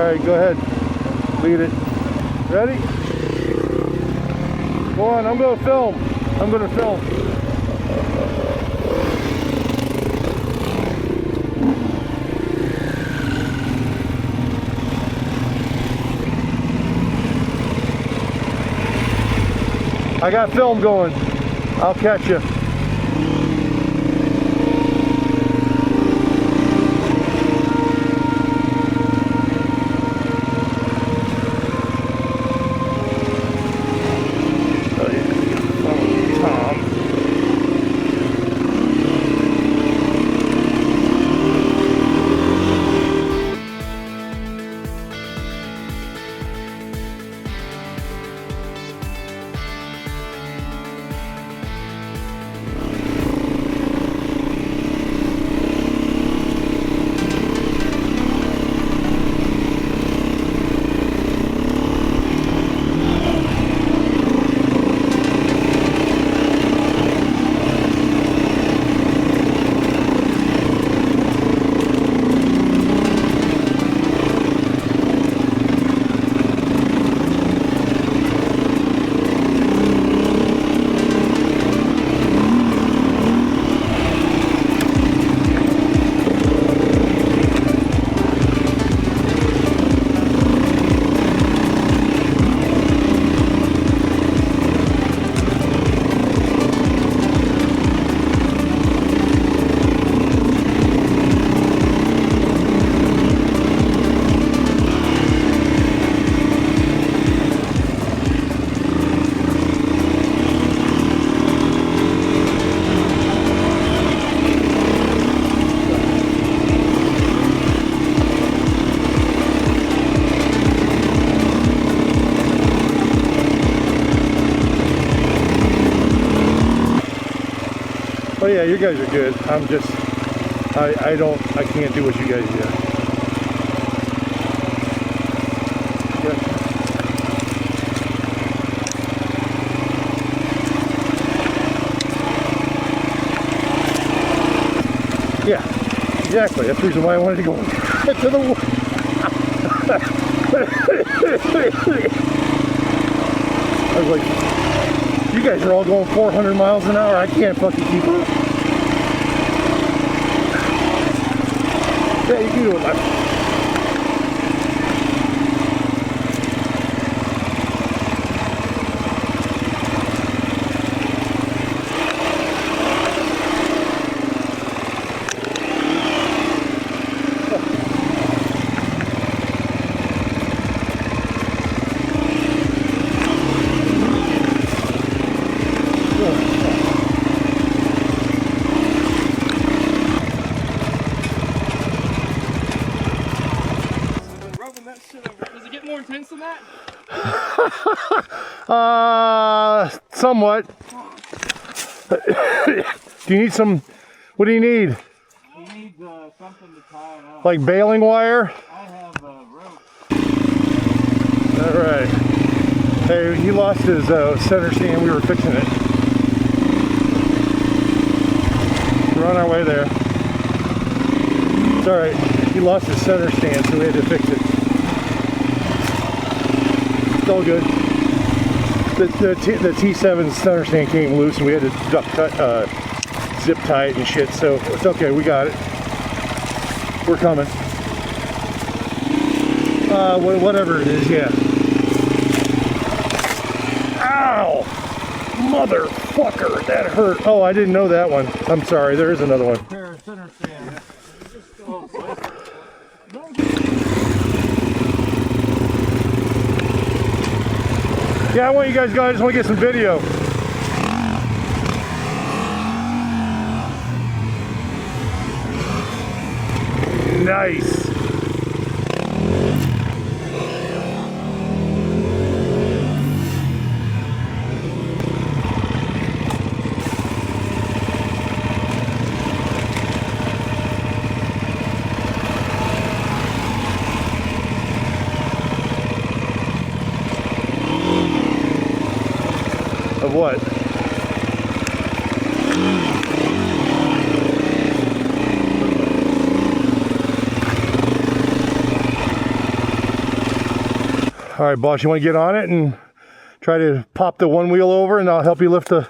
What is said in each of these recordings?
Alright, go ahead. Lead it. Ready? Go on, I'm going to film. I'm going to film. I got film going. I'll catch you. Oh yeah, you guys are good. I'm just, I can't do what you guys do. Yeah, exactly. That's the reason why I wanted to go to the I was like, you guys are all going 400 miles an hour. I can't fucking keep up. Yeah, you can do it. Does it get more intense than that? Somewhat. Do you need some, what do you need? I need something to tie it up. Like baling wire? I have a rope. Alright. Hey, he lost his center stand. We were fixing it. We're on our way there. It's alright. He lost his center stand, so we had to fix it. It's all good. The T7 center stand came loose and we had to zip tie it and shit, so it's okay, we got it. We're coming. Whatever it is, yeah. Ow! Motherfucker, that hurt. Oh, I didn't know that one. I'm sorry, there is another one. Center stand. Yeah, I want you guys to go. I just want to get some video. Nice. Of what? All right, boss, you want to get on it and try to pop the one wheel over, and I'll help you lift the...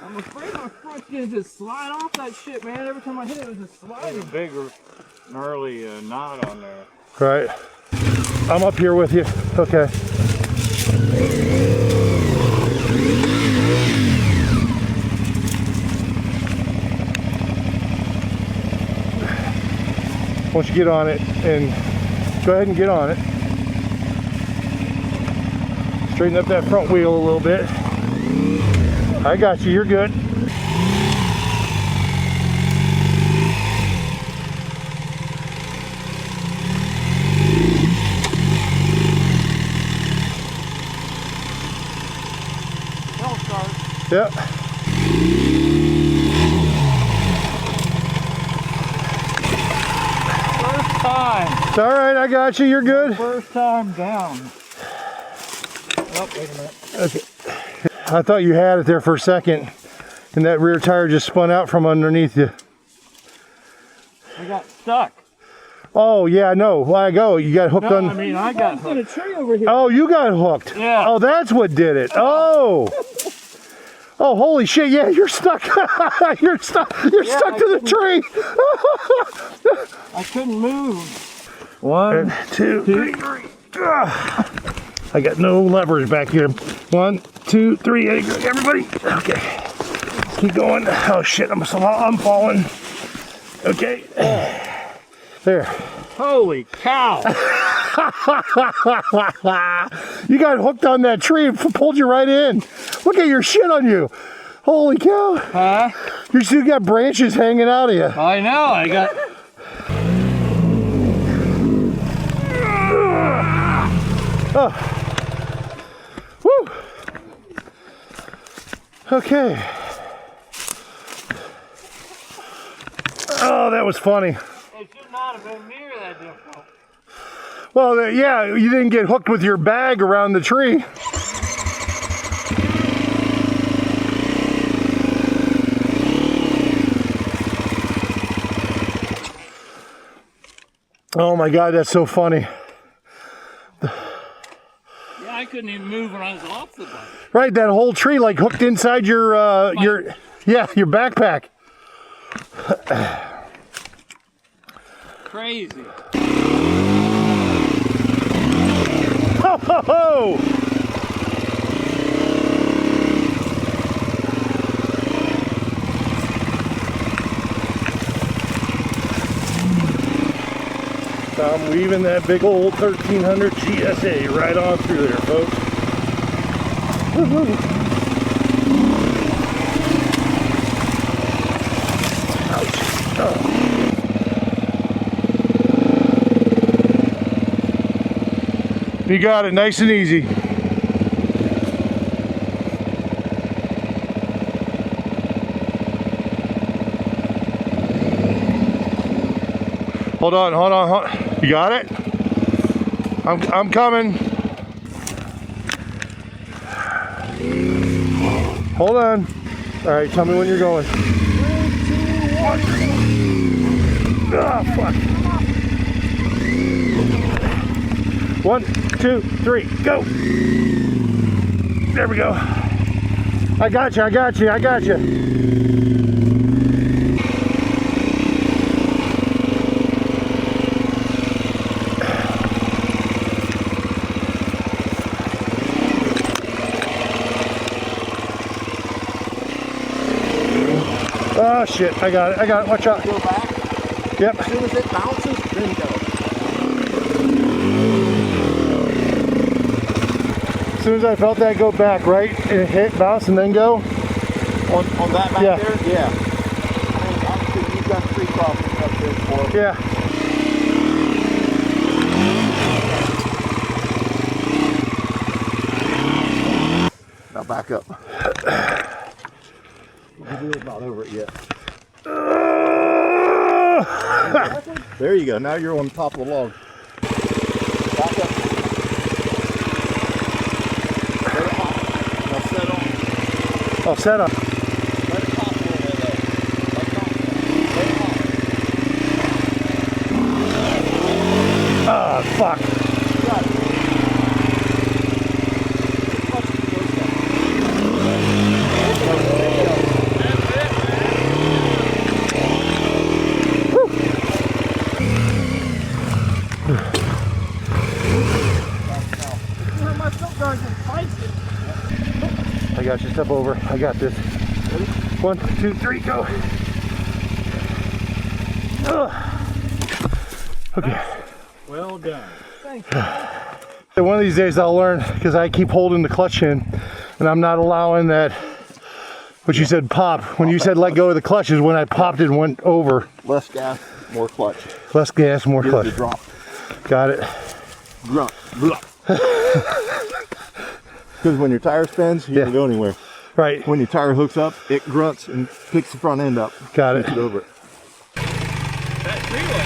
I'm afraid my front's gonna just slide off that shit, man. Every time I hit it, it was just sliding. A bigger, gnarly knot on there. Right. I'm up here with you. Okay. Once you get on it, and go ahead and get on it. Straighten up that front wheel a little bit. I got you, you're good. Don't start. Yep. First time. It's all right, I got you, you're good. First time down. Oh, wait a minute. Okay. I thought you had it there for a second, and that rear tire just spun out from underneath you. I got stuck. Oh, yeah, no. Why go? You got hooked on... I mean, I got hooked. On a tree over here. Oh, you got hooked. Yeah. Oh, that's what did it. Oh. Oh, holy shit. Yeah, you're stuck. You're stuck. You're stuck to the tree. I couldn't move. One, two, three. I got no levers back here. 1, 2, 3. Everybody. Okay. Keep going. Oh, shit. I'm falling. Okay. There. Holy cow. You got hooked on that tree and pulled you right in. Look at your shit on you. Holy cow. Huh? You still got branches hanging out of you. I know. I got... Oh. Woo. Okay. Oh, that was funny. It should not have been near that difficult. Well, yeah, you didn't get hooked with your bag around the tree. Oh my God, that's so funny. Yeah, I couldn't even move when I was off the bike. Right, that whole tree like hooked inside your backpack. Crazy. Ho, ho, ho. I'm weaving that big old 1300 GSA right on through there, folks. Woo-hoo. Ouch. Oh. You got it, nice and easy. Hold on, hold on, hold on. You got it? I'm coming. Hold on. All right, tell me when you're going. 3, 2, 1. Ah, fuck. 1, 2, 3, go. There we go. I got you, I got you, I got you. Oh shit, I got it, watch out. Go back. Yep. As soon as it bounces, then go. As soon as I felt that go back, right? And it hit, bounce, and then go. On that back Yeah. there? Yeah. I mean, obviously you've got 3 crossings up there for it. Yeah. Now back up. We're not over it yet. There you go. Now you're on top of the log. Back up. Let it hop. Now set on. Oh, set up. Let it hop a little bit though. Let it hop. Ah, fuck. You got it. got you. Step over. I got this. 1, 2, 3, go. Okay. Well done. Thank So one of these days I'll learn, because I keep holding the clutch in and I'm not allowing that, what you said, pop. When you said let go of the clutch is when I popped it and went over. Less gas, more clutch. Less gas, more clutch. Drop. Got it. Grunt. Because when your tire spins, you don't go anywhere. Right. When your tire hooks up, it grunts and picks the front end up. Got it. It over it. that tree line.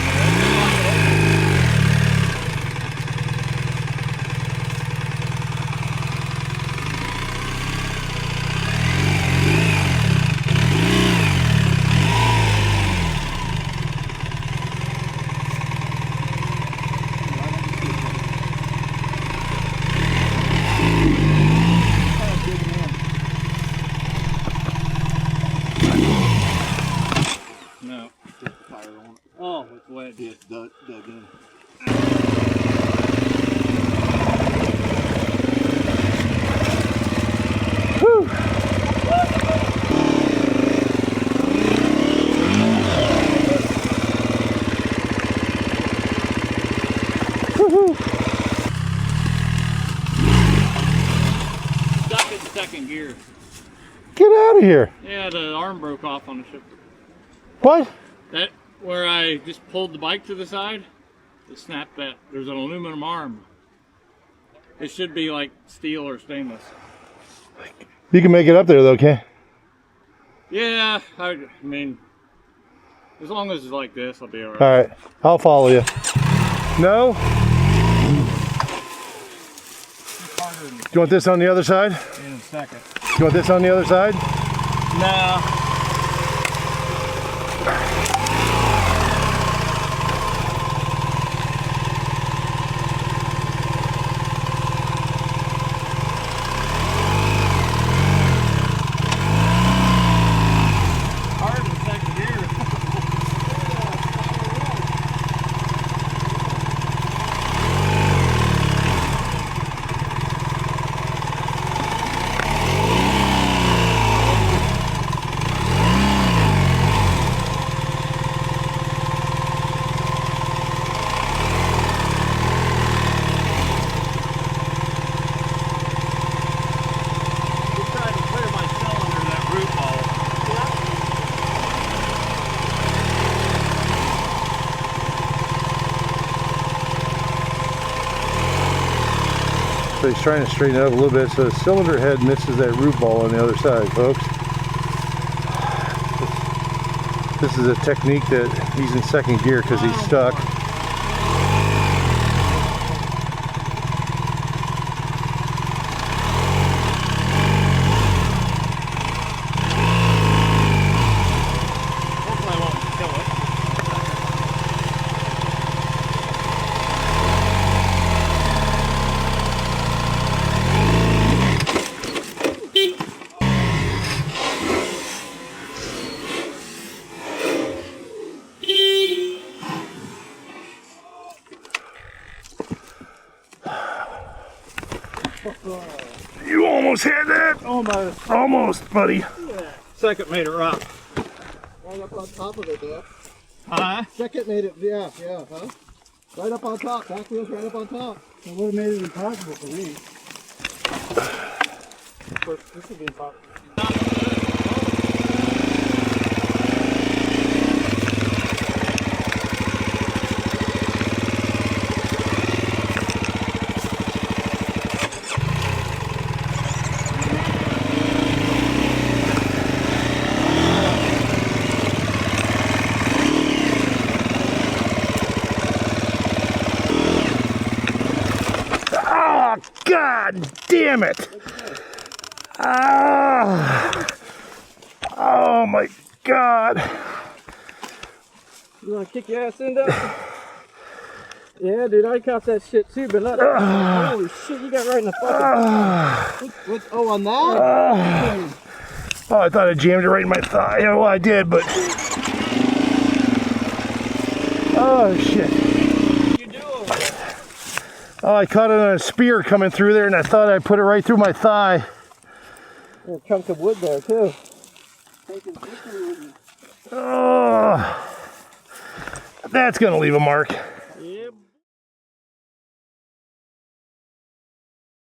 No. Oh, it's wet. Yeah, it's dug in. Woo. Woo-hoo. Stuck in second gear. Get out of here. Yeah, the arm broke off on the ship. What? That where I just pulled the bike to the side, it snapped that. There's an aluminum arm. It should be like steel or stainless. You can make it up there though, okay? Yeah, I mean, as long as it's like this, I'll be alright. All right, I'll follow you. No? Do you want this on the other side? In a second. Do you want this on the other side? No. Hard in second gear. So he's trying to straighten it up a little bit so the cylinder head misses that root ball on the other side, folks. This is a technique that he's in second gear because he's stuck. Hopefully I won't kill it. You almost had that. Almost. Almost, buddy. Yeah. Second made it rock. Right up on top of it, yeah. Huh? Second made it, yeah, huh? Right up on top, back wheels right up on top. It would have made it impossible for me. Of course, this would be impossible. Oh, God damn it. Ah. Oh my God. You wanna kick your ass in there? Yeah, dude, I caught that shit too, but not. Holy shit, you got right in the fucking. Oh, on that? Oh, I thought I jammed it right in my thigh. Yeah, well, I did, but. Oh, shit. What you doing? Oh, I caught it on a spear coming through there, and I thought I put it right through my thigh. There's a chunk of wood there too. Oh, that's gonna leave a mark.